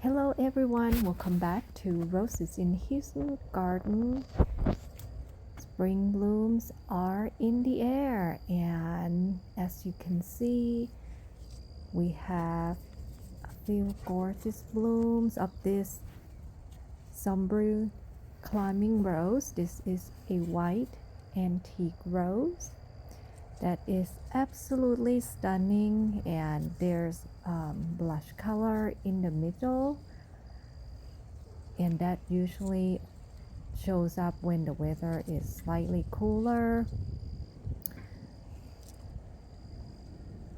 Hello everyone, welcome back to Roses in Houston Garden. Spring blooms are in the air, and as you can see, we have a few gorgeous blooms of this Sombreuil climbing rose. This is a white antique rose that is absolutely stunning, and there's blush color in the middle, and that usually shows up when the weather is slightly cooler.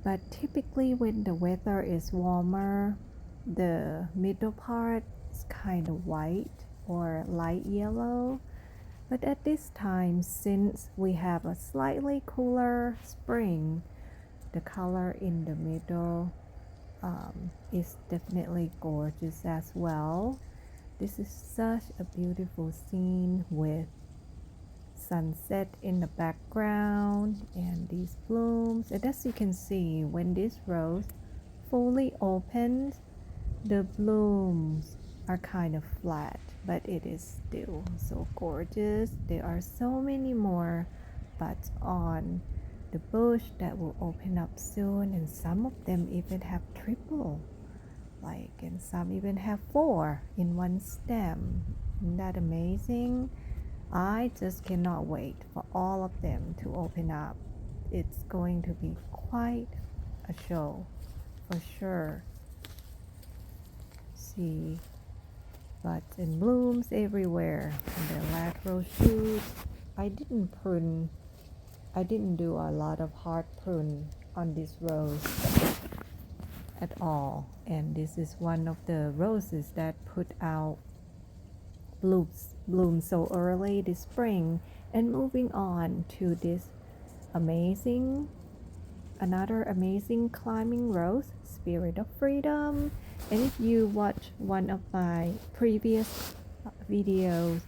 But typically when the weather is warmer, the middle part is kind of white or light yellow. But at this time, since we have a slightly cooler spring, the color in the middle is definitely gorgeous as well. This is such a beautiful scene with sunset in the background and these blooms. And as you can see, when this rose fully opens, the blooms are kind of flat, but it is still so gorgeous. There are so many more buds on the bush that will open up soon, and some of them even have triple, and some even have 4 in one stem. Isn't that amazing? I just cannot wait for all of them to open up. It's going to be quite a show for sure. See buds and blooms everywhere, and the lateral shoots. I didn't do a lot of hard prune on this rose at all, and this is one of the roses that put out blooms so early this spring. And moving on to this another amazing climbing rose, Spirit of Freedom. And if you watch one of my previous videos,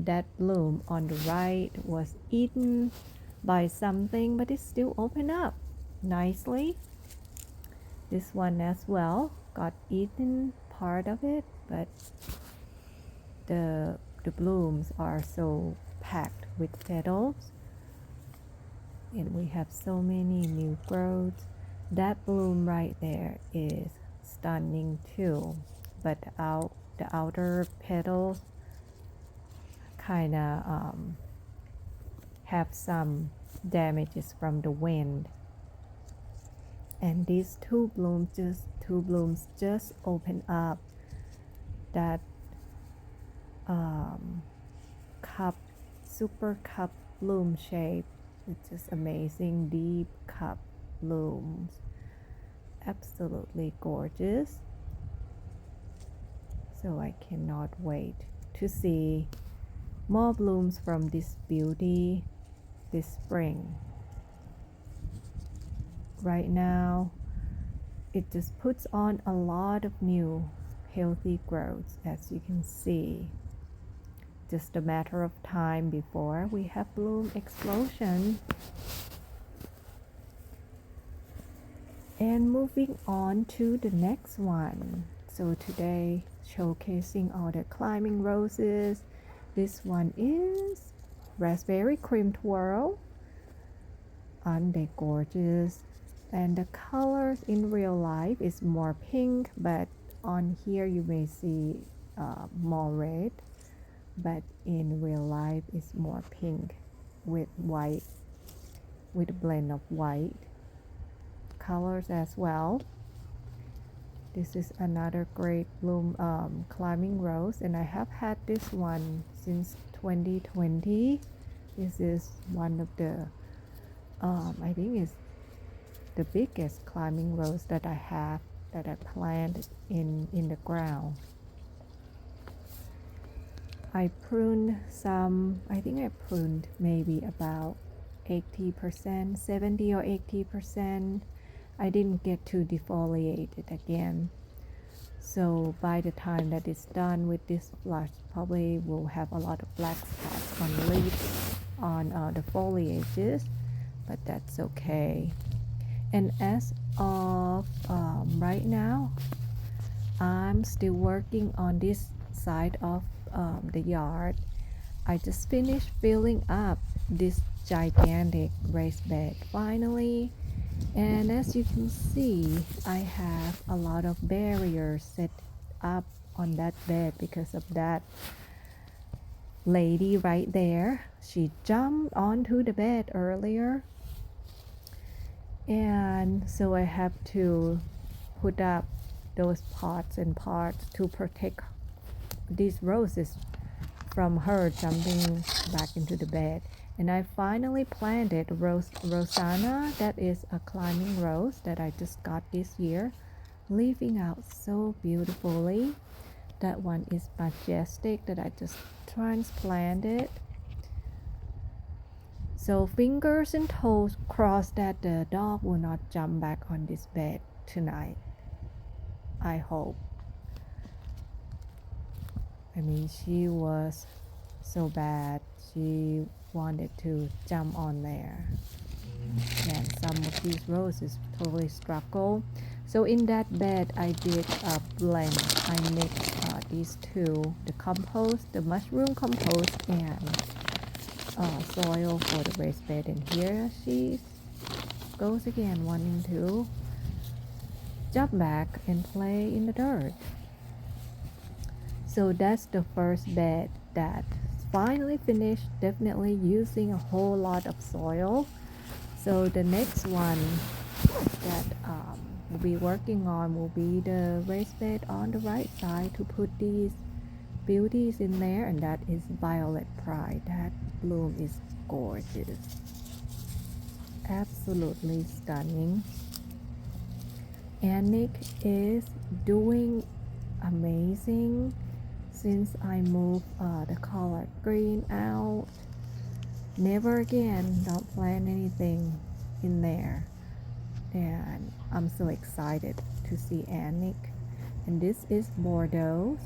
that bloom on the right was eaten by something, but it still opened up nicely. This one as well got eaten, part of it, but the blooms are so packed with petals, and we have so many new growths. That bloom right there is stunning too, but the outer petals kind of have some damages from the wind. And these two blooms just open up. That super cup bloom shape. It's just amazing, deep cup blooms, absolutely gorgeous. So I cannot wait to see more blooms from this beauty this spring. Right now, it just puts on a lot of new healthy growths, as you can see. Just a matter of time before we have bloom explosion. And moving on to the next one. So today, showcasing all the climbing roses. This one is Raspberry Cream Twirl. Aren't they gorgeous? And the colors in real life is more pink, but on here you may see more red, but in real life it's more pink with white, with a blend of white colors as well. This is another great bloom climbing rose, and I have had this one since 2020. This is one of the I think it's the biggest climbing rose that I have, that I planted in the ground. I pruned some, I think I pruned maybe about 80%, 70 or 80%. I didn't get to defoliate it again. So by the time that it's done with this flush, probably will have a lot of black spots on the leaves, on the foliages, but that's okay. And as of right now, I'm still working on this side of the yard. I just finished filling up this gigantic raised bed finally, and as you can see, I have a lot of barriers set up on that bed because of that lady right there. She jumped onto the bed earlier, and so I have to put up those pots and parts to protect these roses from her jumping back into the bed. And I finally planted Rosanna, that is a climbing rose that I just got this year, leafing out so beautifully. That one is majestic that I just transplanted. So fingers and toes crossed that the dog will not jump back on this bed tonight. I hope. I mean, she was so bad. She wanted to jump on there. And some of these roses totally struggle. So in that bed, I did a blend. I mixed these two, the compost, the mushroom compost, and soil for the raised bed. And here she goes again, wanting to jump back and play in the dirt. So that's the first bed that finally finished, definitely using a whole lot of soil. So the next one that we'll be working on will be the raised bed on the right side to put these beauties in there, and that is Violet Pride. That bloom is gorgeous, absolutely stunning. Annick is doing amazing since I moved the color green out. Never again, don't plant anything in there. And I'm so excited to see Annick. And this is Bordeaux,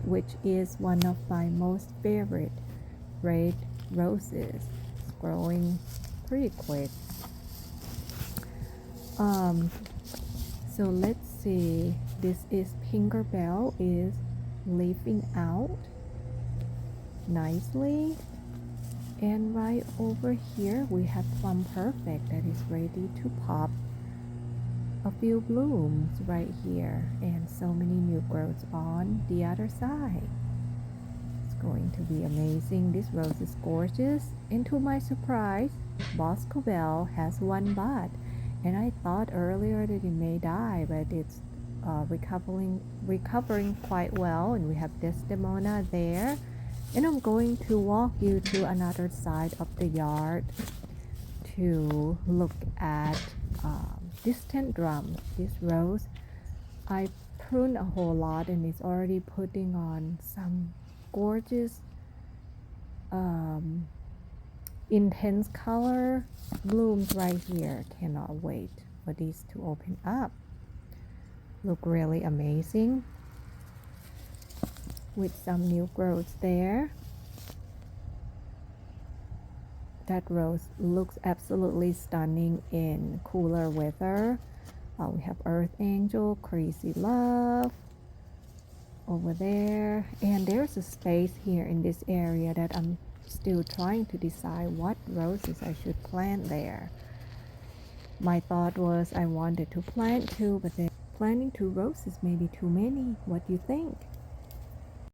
which is one of my most favorite red roses. It's growing pretty quick. So let's see, this is Tinkerbell is leafing out nicely, and right over here we have Plum Perfect that is ready to pop a few blooms right here, and so many new growths on the other side. It's going to be amazing. This rose is gorgeous, and to my surprise, Bosco Bell has one bud, and I thought earlier that it may die, but it's recovering quite well. And we have Desdemona there, and I'm going to walk you to another side of the yard to look at distant drums. This rose I pruned a whole lot, and it's already putting on some gorgeous intense color blooms right here. Cannot wait for these to open up. Look really amazing with some new growths there. That rose looks absolutely stunning in cooler weather. We have Earth Angel, Crazy Love over there, and there's a space here in this area that I'm still trying to decide what roses I should plant there. My thought was I wanted to plant two, but then planting two roses may be too many. What do you think?